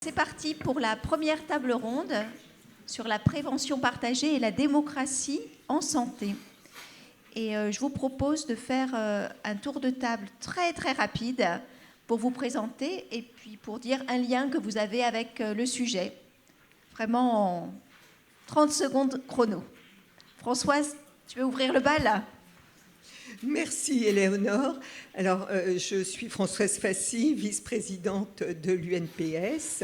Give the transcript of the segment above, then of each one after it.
c'est parti pour la première table ronde sur la prévention partagée et la démocratie en santé. Et je vous propose de faire un tour de table très très rapide pour vous présenter et puis pour dire un lien que vous avez avec le sujet. Vraiment en 30 secondes chrono. Françoise, tu veux ouvrir le bal ? Merci Éléonore. Alors, je suis Françoise Fassi, vice-présidente de l'UNPS,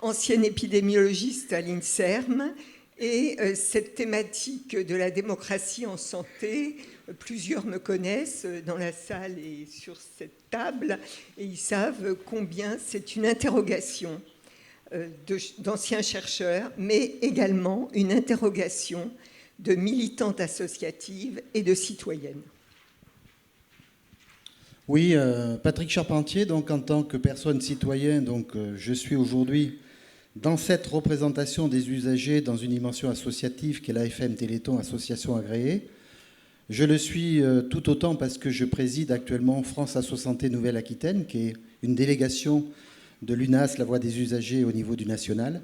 ancienne épidémiologiste à l'INSERM. Et cette thématique de la démocratie en santé, plusieurs me connaissent dans la salle et sur cette table, et ils savent combien c'est une interrogation d'anciens chercheurs, mais également une interrogation de militantes associatives et de citoyennes. Oui, Patrick Charpentier, donc en tant que personne citoyenne, je suis aujourd'hui dans cette représentation des usagers dans une dimension associative qui est l'AFM Téléthon, association agréée. Je le suis tout autant parce que je préside actuellement France Asso Santé Nouvelle-Aquitaine, qui est une délégation de l'UNAS, la voix des usagers au niveau du national.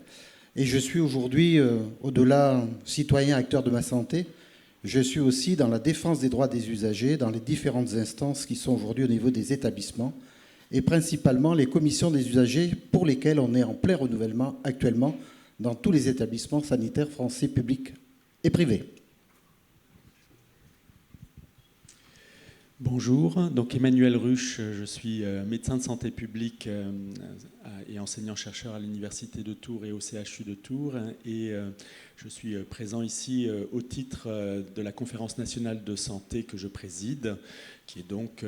Et je suis aujourd'hui, au-delà citoyen, acteur de ma santé, je suis aussi dans la défense des droits des usagers, dans les différentes instances qui sont aujourd'hui au niveau des établissements, et principalement les commissions des usagers pour lesquelles on est en plein renouvellement actuellement dans tous les établissements sanitaires français publics et privés. Bonjour, donc Emmanuel Ruche, je suis médecin de santé publique et enseignant-chercheur à l'Université de Tours et au CHU de Tours, et je suis présent ici au titre de la Conférence nationale de santé que je préside, qui est donc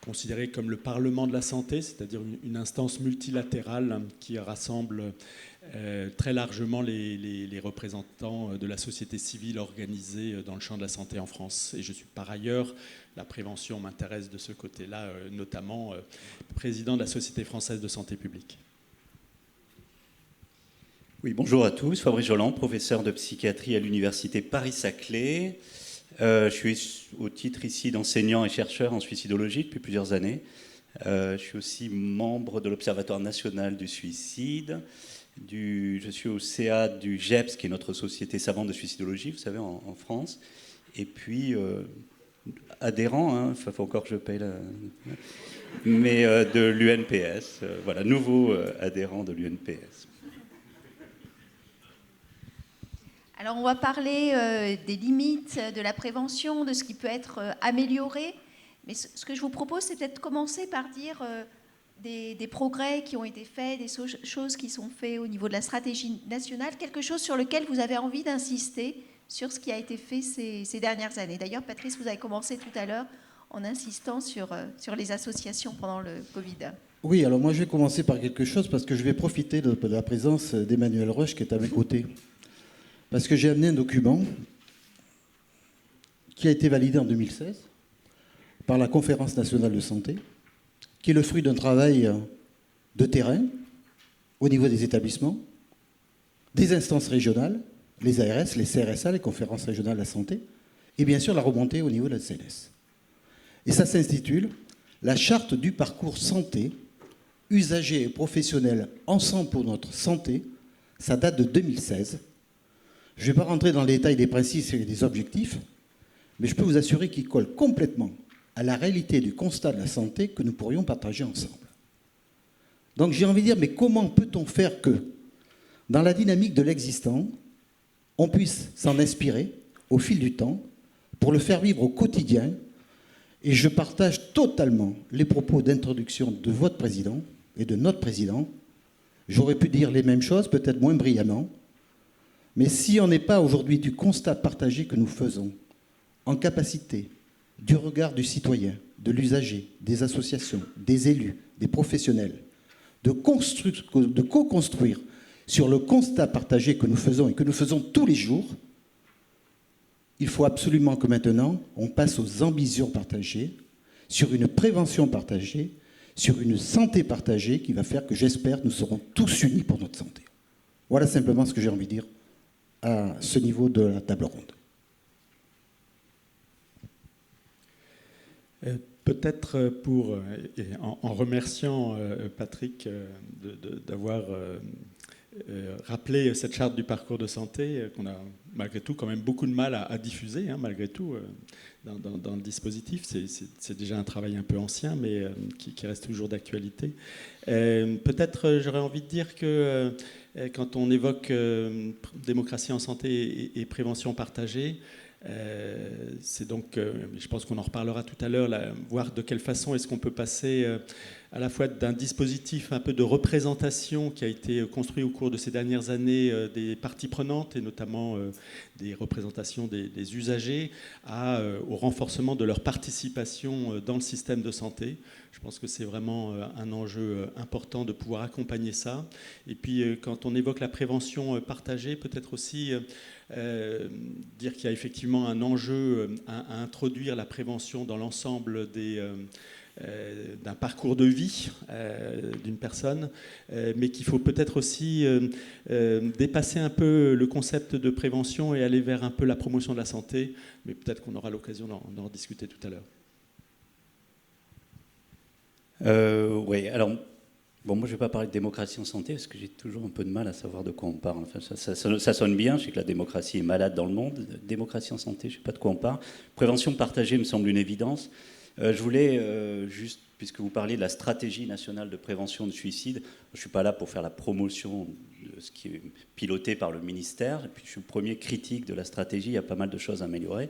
considérée comme le Parlement de la santé, c'est-à-dire une instance multilatérale qui rassemble très largement les représentants de la société civile organisée dans le champ de la santé en France. Et je suis par ailleurs, la prévention m'intéresse de ce côté-là, notamment président de la Société française de santé publique. Oui, bonjour à tous, Fabrice Jolland, professeur de psychiatrie à l'université Paris-Saclay. Je suis au titre ici d'enseignant et chercheur en suicidologie depuis plusieurs années. Je suis aussi membre de l'Observatoire national du suicide. Je suis au CA du GEPS, qui est notre société savante de suicidologie, vous savez, en France. Et puis, adhérent, il faut encore que je paye mais de l'UNPS. Voilà, nouveau adhérent de l'UNPS. Alors, on va parler des limites de la prévention, de ce qui peut être amélioré. Mais ce que je vous propose, c'est peut-être commencer par dire des progrès qui ont été faits, des choses qui sont faites au niveau de la stratégie nationale, quelque chose sur lequel vous avez envie d'insister sur ce qui a été fait ces dernières années. D'ailleurs, Patrice, vous avez commencé tout à l'heure en insistant sur les associations pendant le Covid. Oui, alors moi je vais commencer par quelque chose parce que je vais profiter de la présence d'Emmanuel Ruche qui est à mes côtés. Parce que j'ai amené un document qui a été validé en 2016 par la Conférence nationale de santé, qui est le fruit d'un travail de terrain au niveau des établissements, des instances régionales, les ARS, les CRSA, les conférences régionales de la santé, et bien sûr la remontée au niveau de la CNS. Et ça s'intitule « La charte du parcours santé, usagers et professionnels ensemble pour notre santé ». Ça date de 2016. Je ne vais pas rentrer dans le détail des principes et des objectifs, mais je peux vous assurer qu'ils collent complètement à la réalité du constat de la santé que nous pourrions partager ensemble. Donc j'ai envie de dire, mais comment peut-on faire que, dans la dynamique de l'existant, on puisse s'en inspirer au fil du temps pour le faire vivre au quotidien? Et je partage totalement les propos d'introduction de votre président et de notre président. J'aurais pu dire les mêmes choses, peut-être moins brillamment. Mais si on n'est pas aujourd'hui du constat partagé que nous faisons, en capacité, du regard du citoyen, de l'usager, des associations, des élus, des professionnels, de co-construire sur le constat partagé que nous faisons et que nous faisons tous les jours, il faut absolument que maintenant, on passe aux ambitions partagées, sur une prévention partagée, sur une santé partagée qui va faire que, j'espère, nous serons tous unis pour notre santé. Voilà simplement ce que j'ai envie de dire à ce niveau de la table ronde. peut-être en remerciant Patrick d'avoir rappelé cette charte du parcours de santé qu'on a malgré tout quand même beaucoup de mal à diffuser, malgré tout, dans le dispositif. C'est déjà un travail un peu ancien, mais qui reste toujours d'actualité. Peut-être j'aurais envie de dire que quand on évoque démocratie en santé et prévention partagée, c'est donc, je pense qu'on en reparlera tout à l'heure, voir de quelle façon est-ce qu'on peut passer à la fois d'un dispositif un peu de représentation qui a été construit au cours de ces dernières années des parties prenantes, et notamment des représentations des usagers, au renforcement de leur participation dans le système de santé. Je pense que c'est vraiment un enjeu important de pouvoir accompagner ça. Et puis, quand on évoque la prévention partagée, peut-être aussi dire qu'il y a effectivement un enjeu à introduire la prévention dans l'ensemble d'un parcours de vie d'une personne, mais qu'il faut peut-être aussi dépasser un peu le concept de prévention et aller vers un peu la promotion de la santé, mais peut-être qu'on aura l'occasion d'en discuter tout à l'heure. Oui, alors, bon, moi je ne vais pas parler de démocratie en santé parce que j'ai toujours un peu de mal à savoir de quoi on parle. Enfin, ça sonne bien, je sais que la démocratie est malade dans le monde. Démocratie en santé, je ne sais pas de quoi on parle. Prévention partagée me semble une évidence. Je voulais juste, puisque vous parliez de la stratégie nationale de prévention de suicide, je ne suis pas là pour faire la promotion de ce qui est piloté par le ministère, et puis je suis le premier critique de la stratégie, il y a pas mal de choses à améliorer.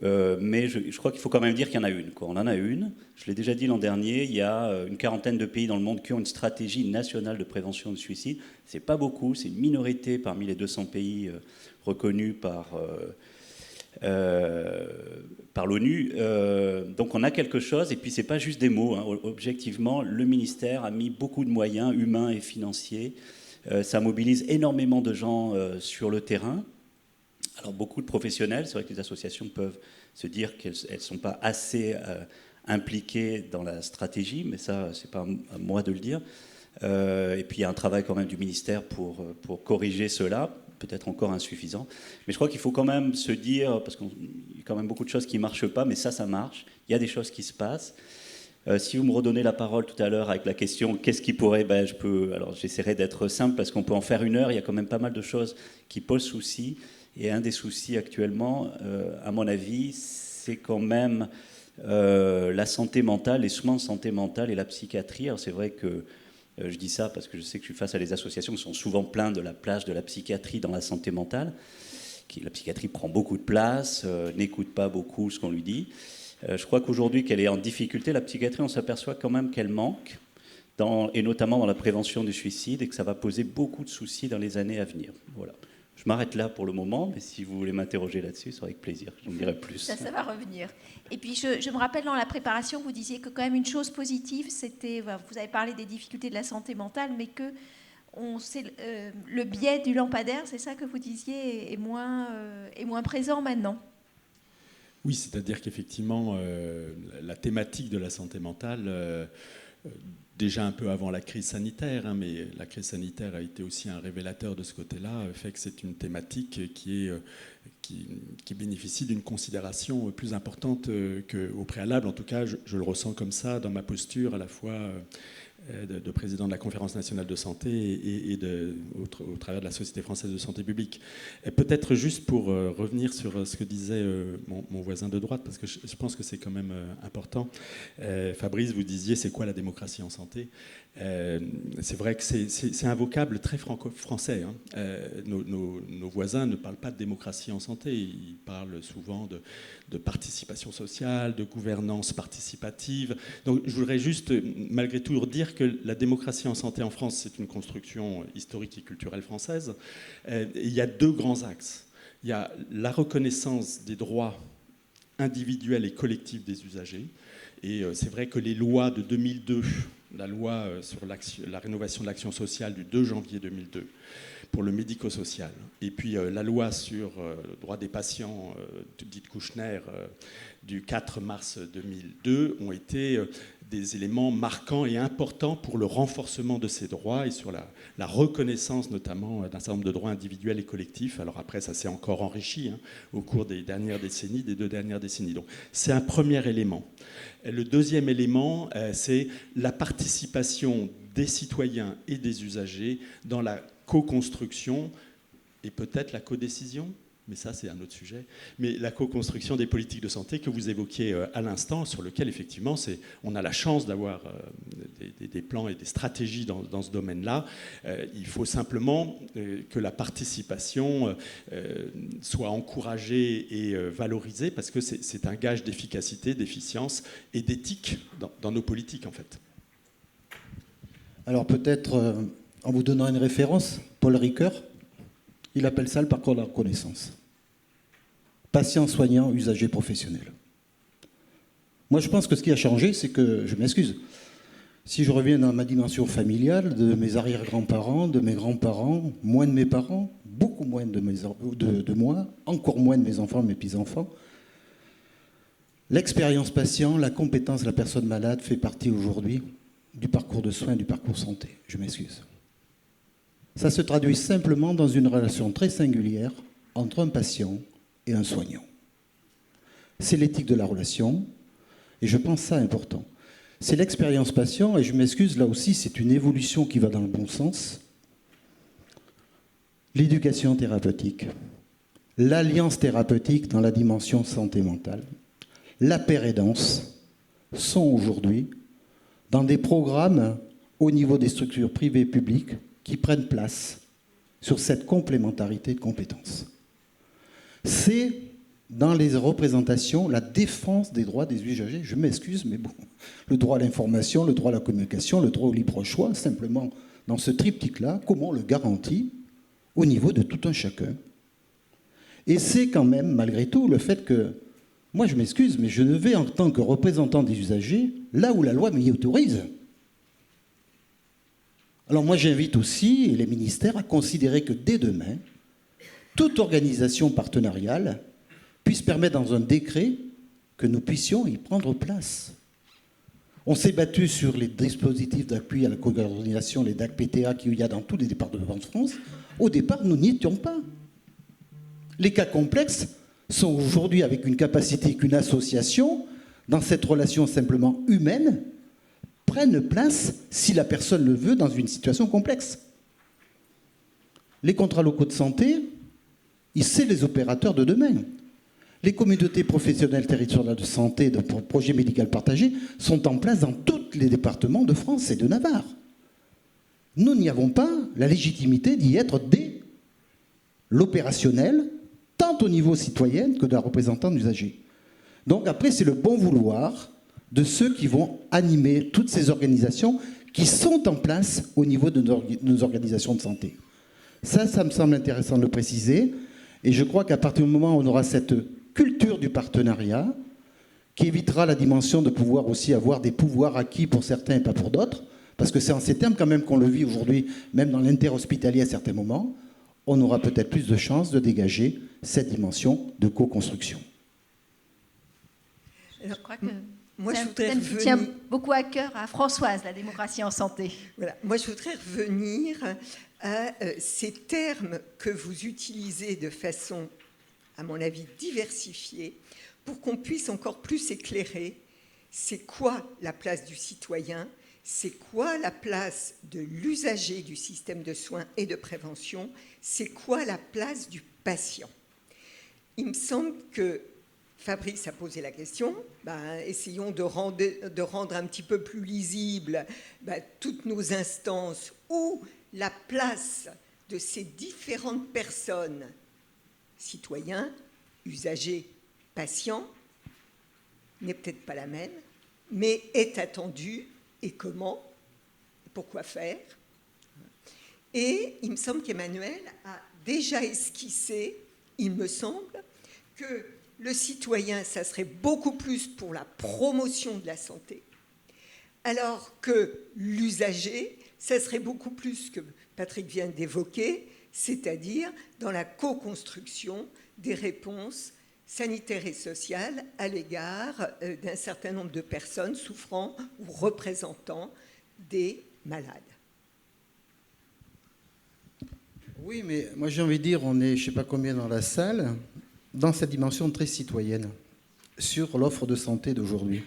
Mais je crois qu'il faut quand même dire qu'il y en a une. On en a une, je l'ai déjà dit l'an dernier, il y a une quarantaine de pays dans le monde qui ont une stratégie nationale de prévention du suicide. C'est pas beaucoup, c'est une minorité parmi les 200 pays reconnus par l'ONU. Donc on a quelque chose, et puis c'est pas juste des mots. Objectivement, le ministère a mis beaucoup de moyens humains et financiers. Ça mobilise énormément de gens sur le terrain. Alors beaucoup de professionnels, c'est vrai que les associations peuvent se dire qu'elles ne sont pas assez impliquées dans la stratégie, mais ça, c'est pas à moi de le dire. Et puis il y a un travail quand même du ministère pour corriger cela, peut-être encore insuffisant. Mais je crois qu'il faut quand même se dire, parce qu'il y a quand même beaucoup de choses qui ne marchent pas, mais ça marche. Il y a des choses qui se passent. Si vous me redonnez la parole tout à l'heure avec la question qu'est-ce qui pourrait, alors j'essaierai d'être simple parce qu'on peut en faire une heure. Il y a quand même pas mal de choses qui posent souci. Et un des soucis actuellement, à mon avis, c'est quand même la santé mentale, les soins de santé mentale et la psychiatrie. Alors c'est vrai que je dis ça parce que je sais que je suis face à des associations qui sont souvent plaintes de la place de la psychiatrie dans la santé mentale. La psychiatrie prend beaucoup de place, n'écoute pas beaucoup ce qu'on lui dit. Je crois qu'aujourd'hui qu'elle est en difficulté, la psychiatrie, on s'aperçoit quand même qu'elle manque, et notamment dans la prévention du suicide, et que ça va poser beaucoup de soucis dans les années à venir. Voilà. Je m'arrête là pour le moment, mais si vous voulez m'interroger là-dessus, ce sera avec plaisir. J'en dirai plus. Ça va revenir. Et puis, je me rappelle dans la préparation, vous disiez que quand même une chose positive, c'était, vous avez parlé des difficultés de la santé mentale, mais que le biais du lampadaire, c'est ça que vous disiez, est moins présent maintenant. Oui, c'est-à-dire qu'effectivement, la thématique de la santé mentale, déjà un peu avant la crise sanitaire, mais la crise sanitaire a été aussi un révélateur de ce côté-là, fait que c'est une thématique qui bénéficie d'une considération plus importante qu'au préalable. En tout cas, je le ressens comme ça dans ma posture à la fois de président de la Conférence nationale de santé et au travers de la Société française de santé publique. Peut-être juste pour revenir sur ce que disait mon voisin de droite, parce que je pense que c'est quand même important. Fabrice, vous disiez, c'est quoi la démocratie en santé ? C'est vrai que c'est un vocable très français. Nos voisins ne parlent pas de démocratie en santé, ils parlent souvent de participation sociale, de gouvernance participative. Donc je voudrais juste, malgré tout, dire que la démocratie en santé en France, c'est une construction historique et culturelle française. Il y a deux grands axes. Il y a la reconnaissance des droits individuels et collectifs des usagers. Et c'est vrai que les lois de 2002, la loi sur la rénovation de l'action sociale du 2 janvier 2002, pour le médico-social. Et puis la loi sur le droit des patients, dite Kouchner, du 4 mars 2002, ont été des éléments marquants et importants pour le renforcement de ces droits et sur la reconnaissance notamment d'un certain nombre de droits individuels et collectifs. Alors après, ça s'est encore enrichi au cours des dernières décennies, des 2 dernières décennies. Donc c'est un premier élément. Le deuxième élément, c'est la participation des citoyens et des usagers dans la co-construction et peut-être la codécision, mais ça c'est un autre sujet, mais la co-construction des politiques de santé que vous évoquiez à l'instant, sur lequel effectivement on a la chance d'avoir des plans et des stratégies dans ce domaine-là. Il faut simplement que la participation soit encouragée et valorisée, parce que c'est un gage d'efficacité, d'efficience et d'éthique dans nos politiques en fait. Alors peut-être, en vous donnant une référence, Paul Ricoeur, il appelle ça le parcours de la reconnaissance. Patient, soignant, usager, professionnel. Moi, je pense que ce qui a changé, c'est que, je m'excuse, si je reviens dans ma dimension familiale, de mes arrière-grands-parents, de mes grands-parents, moins de mes parents, beaucoup moins de moi, encore moins de mes enfants, mes petits-enfants, l'expérience patient, la compétence de la personne malade fait partie aujourd'hui du parcours de soins, du parcours santé. Je m'excuse. Ça se traduit simplement dans une relation très singulière entre un patient et un soignant. C'est l'éthique de la relation, et je pense ça important. C'est l'expérience patient, et je m'excuse, là aussi, c'est une évolution qui va dans le bon sens. L'éducation thérapeutique, l'alliance thérapeutique dans la dimension santé mentale, la pérédance sont aujourd'hui dans des programmes au niveau des structures privées et publiques qui prennent place sur cette complémentarité de compétences. C'est dans les représentations la défense des droits des usagers. Je m'excuse, mais bon, le droit à l'information, le droit à la communication, le droit au libre choix, simplement dans ce triptyque-là, comment on le garantit au niveau de tout un chacun. Et c'est quand même, malgré tout, le fait que, moi je m'excuse, mais je ne vais en tant que représentant des usagers, là où la loi m'y autorise. Alors moi j'invite aussi les ministères à considérer que dès demain, toute organisation partenariale puisse permettre dans un décret que nous puissions y prendre place. On s'est battu sur les dispositifs d'appui à la coordination, les DAC-PTA qu'il y a dans tous les départements de France. Au départ, nous n'y étions pas. Les cas complexes sont aujourd'hui avec une capacité qu'une association, dans cette relation simplement humaine, prenne place, si la personne le veut, dans une situation complexe. Les contrats locaux de santé, c'est les opérateurs de demain. Les communautés professionnelles territoriales de santé, de projets médicaux partagés, sont en place dans tous les départements de France et de Navarre. Nous n'y avons pas la légitimité d'y être dès l'opérationnel, tant au niveau citoyen que de la représentante d'usagers. Donc après, c'est le bon vouloir de ceux qui vont animer toutes ces organisations qui sont en place au niveau de nos organisations de santé. Ça me semble intéressant de le préciser. Et je crois qu'à partir du moment où on aura cette culture du partenariat, qui évitera la dimension de pouvoir aussi avoir des pouvoirs acquis pour certains et pas pour d'autres, parce que c'est en ces termes quand même qu'on le vit aujourd'hui, même dans l'interhospitalier à certains moments, on aura peut-être plus de chances de dégager cette dimension de co-construction. Je crois que moi, c'est un thème qui tient beaucoup à cœur à Françoise, la démocratie en santé. Voilà. Moi, je voudrais revenir à ces termes que vous utilisez de façon, à mon avis, diversifiée, pour qu'on puisse encore plus éclairer c'est quoi la place du citoyen, c'est quoi la place de l'usager du système de soins et de prévention, c'est quoi la place du patient. Il me semble que Fabrice a posé la question, essayons de rendre un petit peu plus lisible toutes nos instances où la place de ces différentes personnes, citoyens, usagers, patients, n'est peut-être pas la même, mais est attendue, et comment, pourquoi faire. Et il me semble qu'Emmanuel a déjà esquissé, il me semble, que le citoyen, ça serait beaucoup plus pour la promotion de la santé, alors que l'usager, ça serait beaucoup plus, que Patrick vient d'évoquer, c'est-à-dire dans la co-construction des réponses sanitaires et sociales à l'égard d'un certain nombre de personnes souffrant ou représentant des malades. Oui, mais moi j'ai envie de dire, on est je ne sais pas combien dans la salle, dans cette dimension très citoyenne, sur l'offre de santé d'aujourd'hui.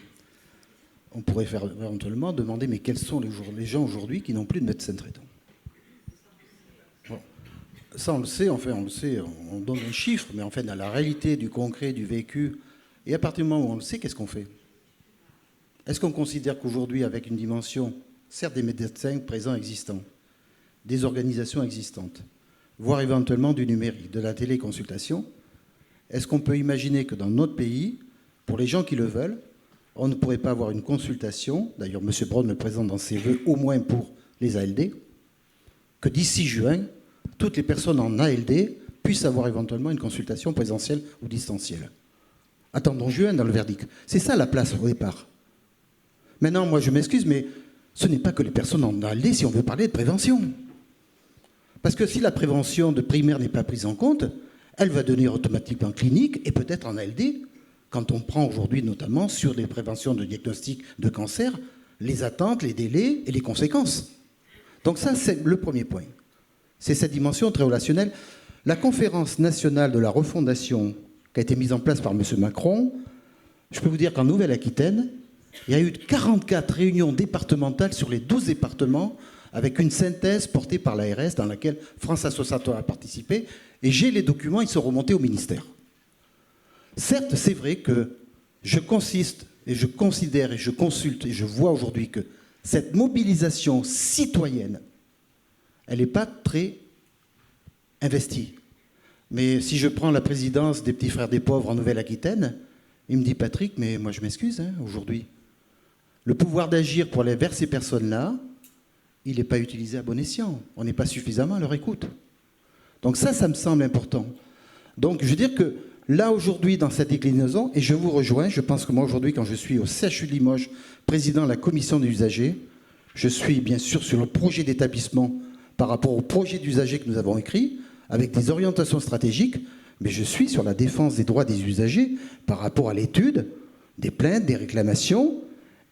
On pourrait faire éventuellement demander, mais quels sont les gens aujourd'hui qui n'ont plus de médecin traitant? Bon. Ça on le sait, enfin on le sait, on donne un chiffre, mais en fait dans la réalité du concret, du vécu, et à partir du moment où on le sait, qu'est-ce qu'on fait? Est-ce qu'on considère qu'aujourd'hui, avec une dimension, certes des médecins présents existants, des organisations existantes, voire éventuellement du numérique, de la téléconsultation, est-ce qu'on peut imaginer que dans notre pays, pour les gens qui le veulent, on ne pourrait pas avoir une consultation, d'ailleurs M. Braun le présente dans ses vœux, au moins pour les ALD, que d'ici juin, toutes les personnes en ALD puissent avoir éventuellement une consultation présentielle ou distancielle. Attendons juin dans le verdict. C'est ça la place au départ. Maintenant, moi je m'excuse, mais ce n'est pas que les personnes en ALD si on veut parler de prévention. Parce que si la prévention de primaire n'est pas prise en compte, elle va devenir automatiquement clinique et peut-être en ALD, quand on prend aujourd'hui notamment sur les préventions de diagnostic de cancer, les attentes, les délais et les conséquences. Donc ça, c'est le premier point. C'est cette dimension très relationnelle. La conférence nationale de la refondation qui a été mise en place par M. Macron, je peux vous dire qu'en Nouvelle-Aquitaine, il y a eu 44 réunions départementales sur les 12 départements avec une synthèse portée par l'ARS dans laquelle France Associateur a participé. Et j'ai les documents, ils sont remontés au ministère. Certes, c'est vrai que je considère et je consulte et je vois aujourd'hui que cette mobilisation citoyenne, elle n'est pas très investie. Mais si je prends la présidence des Petits Frères des Pauvres en Nouvelle-Aquitaine, il me dit « Patrick, mais moi je m'excuse aujourd'hui. Le pouvoir d'agir pour aller vers ces personnes-là, il n'est pas utilisé à bon escient. On n'est pas suffisamment à leur écoute. » Donc ça me semble important. Donc je veux dire que là aujourd'hui dans cette déclinaison, et je vous rejoins, je pense que moi aujourd'hui quand je suis au CHU de Limoges, président de la commission des usagers, je suis bien sûr sur le projet d'établissement par rapport au projet d'usagers que nous avons écrit, avec des orientations stratégiques, mais je suis sur la défense des droits des usagers par rapport à l'étude des plaintes, des réclamations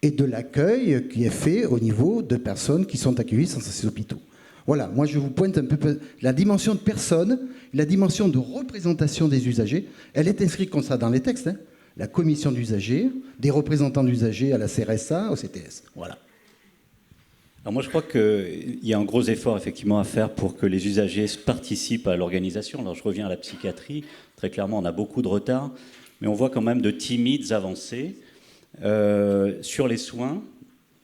et de l'accueil qui est fait au niveau de personnes qui sont accueillies dans ces hôpitaux. Voilà, moi je vous pointe un peu la dimension de personne, la dimension de représentation des usagers. Elle est inscrite comme ça dans les textes. Hein. La commission d'usagers, des représentants d'usagers à la CRSA, au CTS. Voilà. Alors moi je crois qu'il y a un gros effort effectivement à faire pour que les usagers participent à l'organisation. Alors je reviens à la psychiatrie. Très clairement, on a beaucoup de retard, mais on voit quand même de timides avancées sur les soins,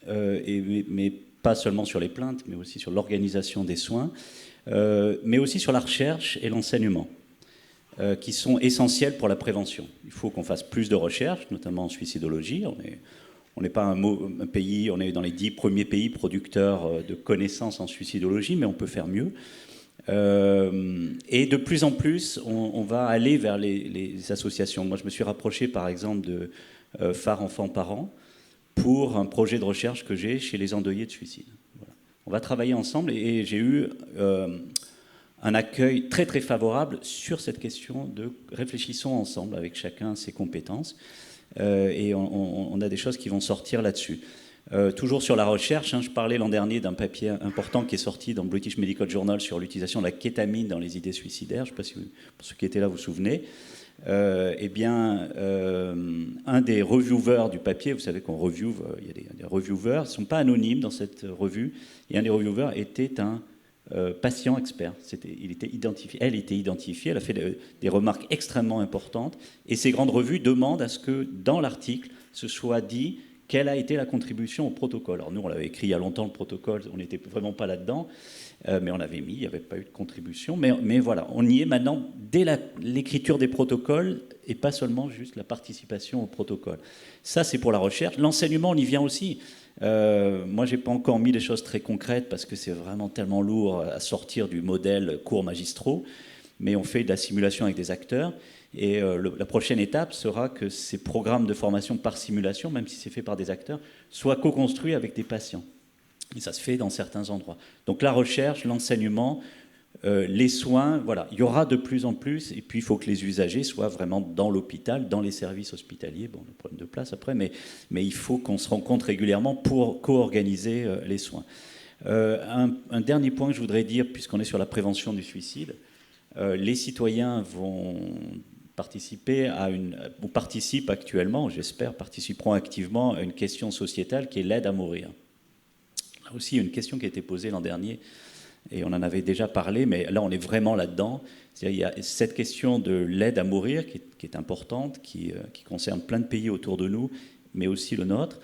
mais pas seulement sur les plaintes, mais aussi sur l'organisation des soins, mais aussi sur la recherche et l'enseignement, qui sont essentiels pour la prévention. Il faut qu'on fasse plus de recherche, notamment en suicidologie. On n'est pas un pays, on est dans les 10 premiers pays producteurs de connaissances en suicidologie, mais on peut faire mieux. Et de plus en plus, on va aller vers les associations. Moi, je me suis rapproché, par exemple, de Phare Enfants Parents, pour un projet de recherche que j'ai chez les endeuillés de suicide. Voilà. On va travailler ensemble et j'ai eu un accueil très très favorable sur cette question de réfléchissons ensemble avec chacun ses compétences et on a des choses qui vont sortir là-dessus. Toujours sur la recherche, je parlais l'an dernier d'un papier important qui est sorti dans le British Medical Journal sur l'utilisation de la kétamine dans les idées suicidaires. Je ne sais pas si pour ceux qui étaient là vous vous souvenez. Un des reviewers du papier, vous savez qu'on review, il y a des reviewers, ils ne sont pas anonymes dans cette revue, et un des reviewers était un patient expert. Elle était identifiée, elle a fait des remarques extrêmement importantes, et ces grandes revues demandent à ce que dans l'article, ce soit dit quelle a été la contribution au protocole. Alors nous, on l'avait écrit il y a longtemps, le protocole, on n'était vraiment pas là-dedans, mais on avait mis, il n'y avait pas eu de contribution. Mais voilà, on y est maintenant dès l'écriture des protocoles et pas seulement juste la participation au protocole. Ça, c'est pour la recherche. L'enseignement, on y vient aussi. Moi, je n'ai pas encore mis des choses très concrètes parce que c'est vraiment tellement lourd à sortir du modèle cours magistraux, mais on fait de la simulation avec des acteurs. Et la prochaine étape sera que ces programmes de formation par simulation, même si c'est fait par des acteurs, soient co-construits avec des patients. Et ça se fait dans certains endroits. Donc la recherche, l'enseignement, les soins, voilà, il y aura de plus en plus, et puis il faut que les usagers soient vraiment dans l'hôpital, dans les services hospitaliers, bon, le problème de place après, mais il faut qu'on se rencontre régulièrement pour co-organiser les soins. Un dernier point que je voudrais dire, puisqu'on est sur la prévention du suicide, les citoyens participent actuellement, j'espère, participeront activement à une question sociétale qui est l'aide à mourir. Là aussi, une question qui a été posée l'an dernier, et on en avait déjà parlé, mais là on est vraiment là-dedans. C'est-à-dire, il y a cette question de l'aide à mourir qui est importante, qui concerne plein de pays autour de nous, mais aussi le nôtre,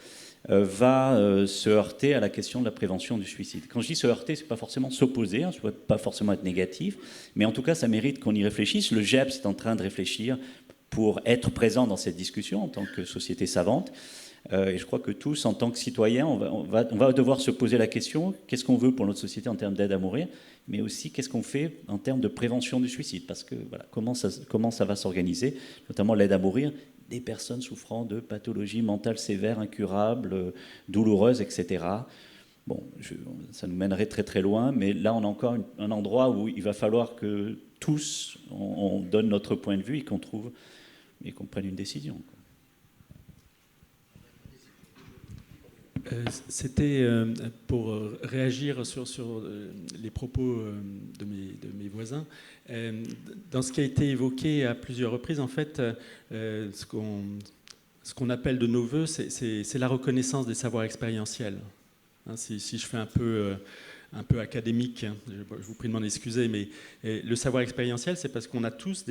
va se heurter à la question de la prévention du suicide. Quand je dis se heurter, c'est pas forcément s'opposer, ça ne doit pas forcément être négatif, mais en tout cas ça mérite qu'on y réfléchisse. Le GEPS est en train de réfléchir pour être présent dans cette discussion en tant que société savante. Et je crois que tous, en tant que citoyens, on va devoir se poser la question, qu'est-ce qu'on veut pour notre société en termes d'aide à mourir, mais aussi qu'est-ce qu'on fait en termes de prévention du suicide, parce que voilà, comment ça va s'organiser, notamment l'aide à mourir des personnes souffrant de pathologies mentales sévères, incurables, douloureuses, etc. Bon, ça nous mènerait très très loin, mais là on a encore un endroit où il va falloir que tous, on donne notre point de vue et qu'on prenne une décision. C'était pour réagir sur les propos de mes voisins. Dans ce qui a été évoqué à plusieurs reprises, en fait, ce qu'on appelle de nos voeux, c'est la reconnaissance des savoirs expérientiels. Hein, si je fais un peu académique, hein, je vous prie de m'en excuser, mais le savoir expérientiel, c'est parce qu'on a tous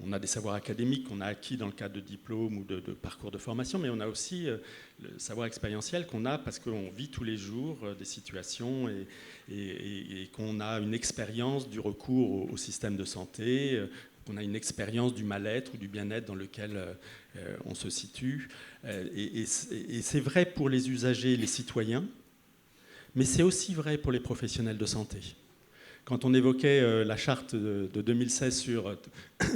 on a des savoirs académiques qu'on a acquis dans le cadre de diplômes ou de parcours de formation, mais on a aussi le savoir expérientiel qu'on a parce qu'on vit tous les jours des situations et qu'on a une expérience du recours au système de santé, qu'on a une expérience du mal-être ou du bien-être dans lequel on se situe. Et c'est vrai pour les usagers et les citoyens, mais c'est aussi vrai pour les professionnels de santé. Quand on évoquait la charte de 2016 sur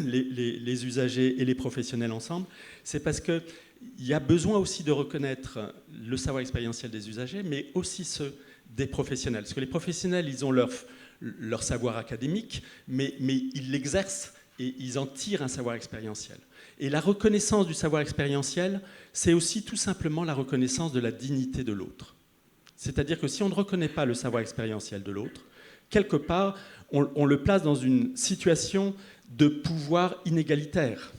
les usagers et les professionnels ensemble, c'est parce qu'il y a besoin aussi de reconnaître le savoir expérientiel des usagers, mais aussi ceux des professionnels. Parce que les professionnels, ils ont leur savoir académique, mais ils l'exercent et ils en tirent un savoir expérientiel. Et la reconnaissance du savoir expérientiel, c'est aussi tout simplement la reconnaissance de la dignité de l'autre. C'est-à-dire que si on ne reconnaît pas le savoir expérientiel de l'autre, quelque part, on le place dans une situation de pouvoir inégalitaire.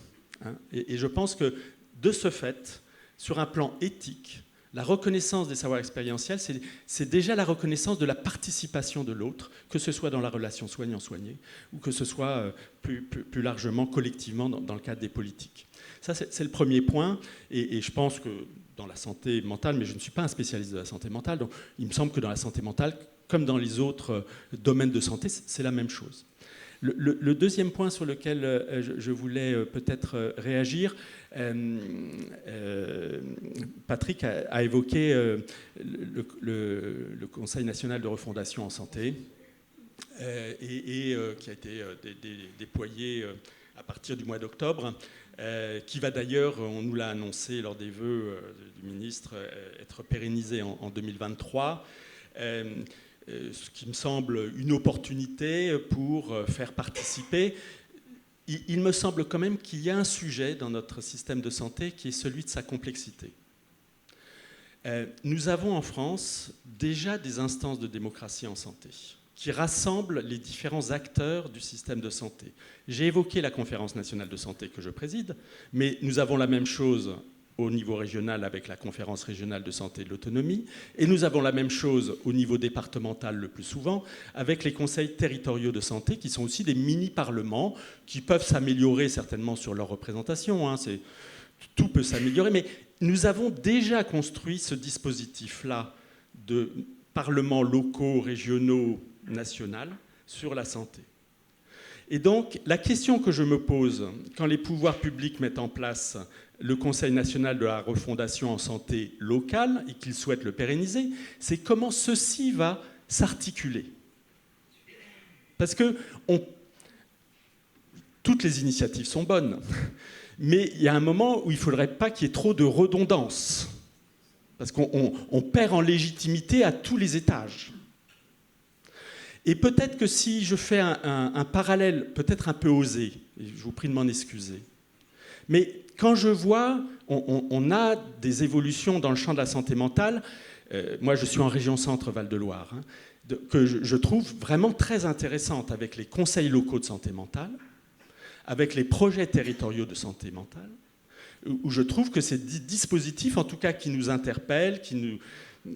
Hein. Et je pense que, de ce fait, sur un plan éthique, la reconnaissance des savoirs expérientiels, c'est déjà la reconnaissance de la participation de l'autre, que ce soit dans la relation soignant-soigné, ou que ce soit plus largement, collectivement, dans le cadre des politiques. Ça, c'est le premier point, et je pense que dans la santé mentale, mais je ne suis pas un spécialiste de la santé mentale, donc il me semble que dans la santé mentale, comme dans les autres domaines de santé, c'est la même chose. Le deuxième point sur lequel je voulais peut-être réagir, Patrick a évoqué le Conseil national de refondation en santé et qui a été déployé à partir du mois d'octobre, qui va d'ailleurs, on nous l'a annoncé lors des vœux du ministre, être pérennisé en 2023. Ce qui me semble une opportunité pour faire participer. Il me semble quand même qu'il y a un sujet dans notre système de santé qui est celui de sa complexité. Nous avons en France déjà des instances de démocratie en santé qui rassemblent les différents acteurs du système de santé. J'ai évoqué la Conférence nationale de santé que je préside, mais nous avons la même chose au niveau régional avec la conférence régionale de santé et de l'autonomie, et nous avons la même chose au niveau départemental le plus souvent avec les conseils territoriaux de santé qui sont aussi des mini-parlements qui peuvent s'améliorer certainement sur leur représentation, hein, tout peut s'améliorer, mais nous avons déjà construit ce dispositif-là de parlements locaux, régionaux, nationaux sur la santé. Et donc, la question que je me pose quand les pouvoirs publics mettent en place le Conseil national de la refondation en santé locale et qu'ils souhaitent le pérenniser, c'est comment ceci va s'articuler. Parce que toutes les initiatives sont bonnes, mais il y a un moment où il ne faudrait pas qu'il y ait trop de redondance, parce qu'on perd en légitimité à tous les étages. Et peut-être que si je fais un parallèle peut-être un peu osé, et je vous prie de m'en excuser, mais quand je vois, on a des évolutions dans le champ de la santé mentale, moi je suis en région Centre Val-de-Loire, hein, que je trouve vraiment très intéressantes avec les conseils locaux de santé mentale, avec les projets territoriaux de santé mentale, où je trouve que ces dispositifs, en tout cas qui nous interpellent,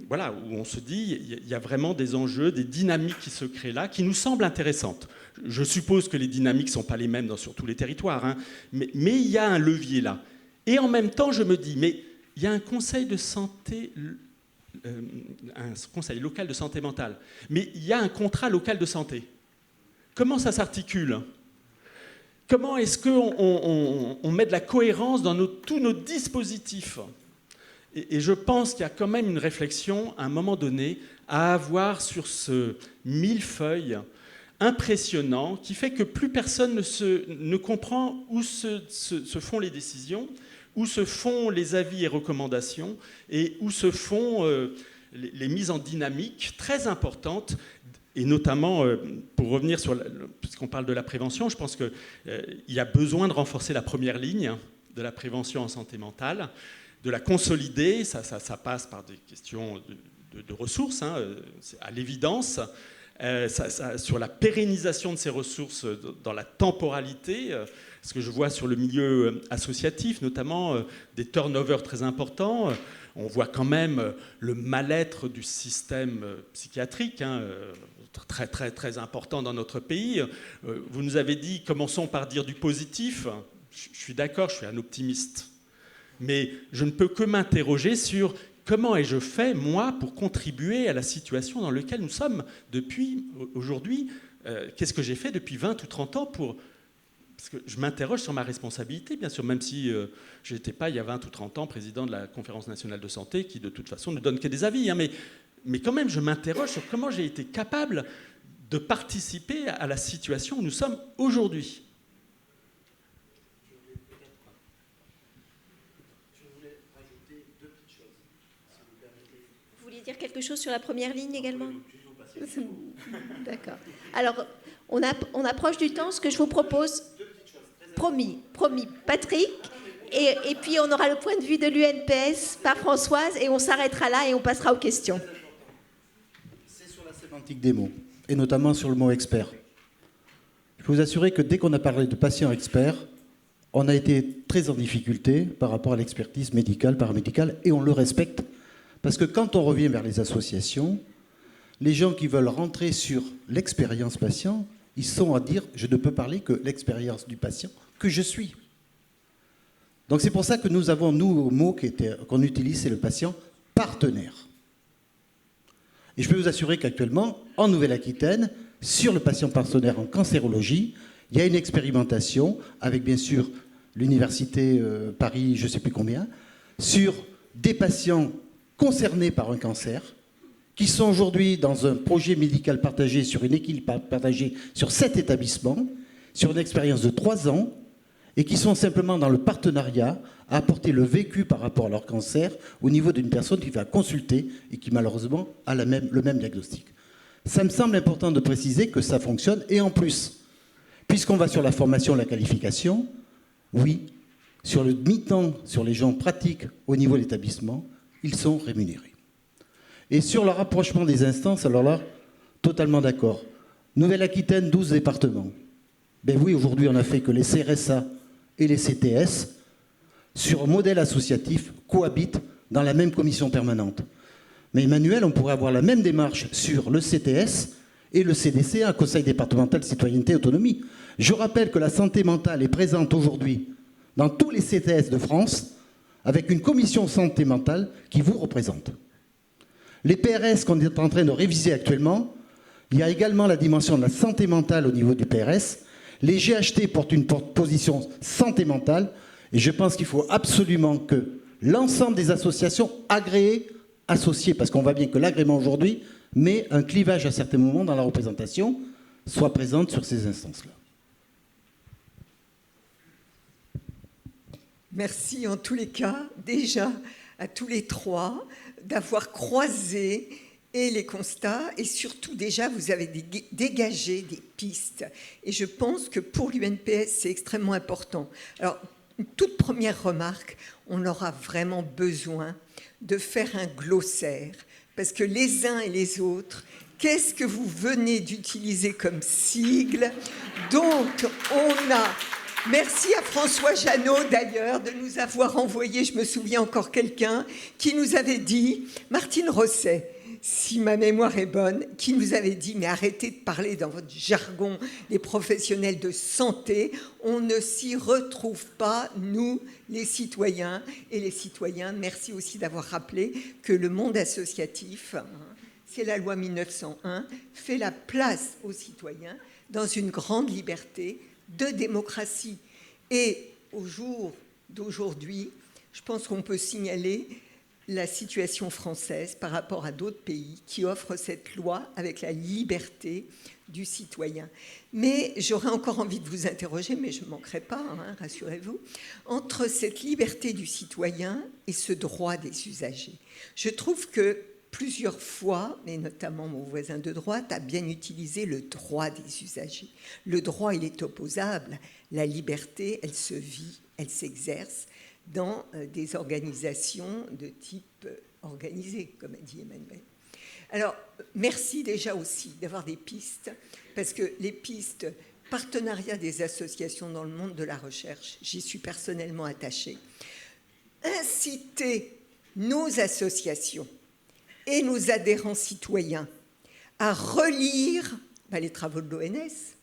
voilà, où on se dit il y a vraiment des enjeux, des dynamiques qui se créent là, qui nous semblent intéressantes. Je suppose que les dynamiques ne sont pas les mêmes sur tous les territoires, hein, mais il y a un levier là. Et en même temps, je me dis, mais il y a un conseil de santé, un conseil local de santé mentale, mais il y a un contrat local de santé. Comment ça s'articule ? Comment est-ce qu'on met de la cohérence dans tous nos dispositifs ? Et je pense qu'il y a quand même une réflexion, à un moment donné, à avoir sur ce millefeuille impressionnant qui fait que plus personne ne comprend où se font les décisions, où se font les avis et recommandations, et où se font les mises en dynamique très importantes. Et notamment, pour revenir puisqu'on parle de la prévention, je pense qu'il y a besoin de renforcer la première ligne de la prévention en santé mentale, de la consolider, ça passe par des questions de ressources, hein, à l'évidence, sur la pérennisation de ces ressources dans la temporalité, ce que je vois sur le milieu associatif, notamment des turnovers très importants. On voit quand même le mal-être du système psychiatrique, hein, très, très, très important dans notre pays. Vous nous avez dit, commençons par dire du positif. Je suis d'accord, je suis un optimiste. Mais je ne peux que m'interroger sur comment ai-je fait, moi, pour contribuer à la situation dans laquelle nous sommes depuis aujourd'hui. Qu'est-ce que j'ai fait depuis 20 ou 30 ans pour... Parce que je m'interroge sur ma responsabilité, bien sûr, même si je n'étais pas, il y a 20 ou 30 ans, président de la Conférence nationale de santé, qui, de toute façon, ne donne que des avis. Hein, mais quand même, je m'interroge sur comment j'ai été capable de participer à la situation où nous sommes aujourd'hui. Vous vouliez dire quelque chose sur la première ligne également ? D'accord. Alors, on approche du temps. Ce que je vous propose, promis, Patrick, et puis on aura le point de vue de l'UNPS par Françoise, et on s'arrêtera là et on passera aux questions. C'est sur la sémantique des mots, et notamment sur le mot expert. Je peux vous assurer que dès qu'on a parlé de patients experts, on a été très en difficulté par rapport à l'expertise médicale, paramédicale, et on le respecte, parce que quand on revient vers les associations, les gens qui veulent rentrer sur l'expérience patient, ils sont à dire « je ne peux parler que l'expérience du patient que je suis ». Donc c'est pour ça que nous avons, nous, le mot qu'on utilise, c'est le patient partenaire. Et je peux vous assurer qu'actuellement, en Nouvelle-Aquitaine, sur le patient partenaire en cancérologie, il y a une expérimentation avec bien sûr l'université Paris, je ne sais plus combien, sur des patients concernés par un cancer, qui sont aujourd'hui dans un projet médical partagé, sur une équipe partagée sur 7 établissements, sur une expérience de 3 ans, et qui sont simplement dans le partenariat à apporter le vécu par rapport à leur cancer au niveau d'une personne qui va consulter et qui malheureusement a le même diagnostic. Ça me semble important de préciser que ça fonctionne, et en plus, puisqu'on va sur la formation, la qualification, oui, sur le mi-temps, sur les gens pratiques au niveau de l'établissement, ils sont rémunérés. Et sur le rapprochement des instances, alors là, totalement d'accord. Nouvelle-Aquitaine, 12 départements. Ben oui, aujourd'hui, on a fait que les CRSA et les CTS, sur un modèle associatif, cohabitent dans la même commission permanente. Mais Emmanuel, on pourrait avoir la même démarche sur le CTS et le CDC, un Conseil départemental de citoyenneté et autonomie. Je rappelle que la santé mentale est présente aujourd'hui dans tous les CTS de France, avec une commission santé mentale qui vous représente. Les PRS qu'on est en train de réviser actuellement, il y a également la dimension de la santé mentale au niveau du PRS. Les GHT portent une position santé mentale, et je pense qu'il faut absolument que l'ensemble des associations agréées, associées, parce qu'on voit bien que l'agrément aujourd'hui met un clivage à certains moments dans la représentation, soient présentes sur ces instances-là. Merci en tous les cas, déjà, à tous les trois, d'avoir croisé et les constats, et surtout déjà vous avez dégagé des pistes. Et je pense que pour l'UNPS c'est extrêmement important. Alors, une toute première remarque, on aura vraiment besoin de faire un glossaire, parce que les uns et les autres, qu'est-ce que vous venez d'utiliser comme sigle? Donc, on a... Merci à François Jeannot, d'ailleurs, de nous avoir envoyé, je me souviens encore quelqu'un, qui nous avait dit, Martine Rosset, si ma mémoire est bonne, qui nous avait dit, mais arrêtez de parler dans votre jargon des professionnels de santé, on ne s'y retrouve pas, nous, les citoyens. Et les citoyens, merci aussi d'avoir rappelé que le monde associatif, c'est la loi 1901, fait la place aux citoyens dans une grande liberté de démocratie. Et au jour d'aujourd'hui, je pense qu'on peut signaler la situation française par rapport à d'autres pays qui offrent cette loi avec la liberté du citoyen. Mais j'aurais encore envie de vous interroger, mais je ne manquerai pas, hein, rassurez-vous, entre cette liberté du citoyen et ce droit des usagers. Je trouve que plusieurs fois, et notamment mon voisin de droite, a bien utilisé le droit des usagers. Le droit, il est opposable. La liberté, elle se vit, elle s'exerce dans des organisations de type organisé, comme a dit Emmanuel. Alors, merci déjà aussi d'avoir des pistes, parce que les pistes, partenariat des associations dans le monde de la recherche, j'y suis personnellement attachée. Inciter nos associations et nos adhérents citoyens à relire les travaux de l'ONS,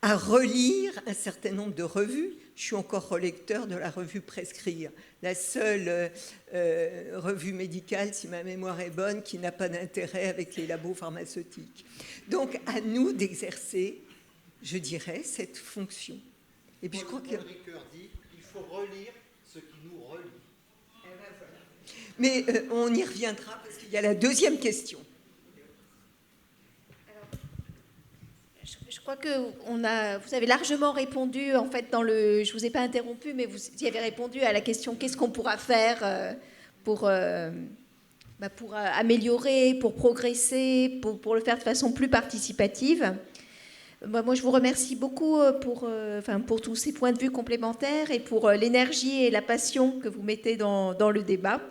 à relire un certain nombre de revues. Je suis encore relecteur de la revue Prescrire, la seule revue médicale, si ma mémoire est bonne, qui n'a pas d'intérêt avec les labos pharmaceutiques. Donc, à nous d'exercer, je dirais, cette fonction. Et puis, je crois que... Paul Ricoeur dit qu'il faut relire ce qui nous relie. Mais on y reviendra parce qu'il y a la deuxième question. Je crois que vous avez largement répondu, en fait, je ne vous ai pas interrompu, mais vous y avez répondu à la question qu'est-ce qu'on pourra faire pour améliorer, pour progresser, pour le faire de façon plus participative. Moi, je vous remercie beaucoup pour tous ces points de vue complémentaires et pour l'énergie et la passion que vous mettez dans le débat.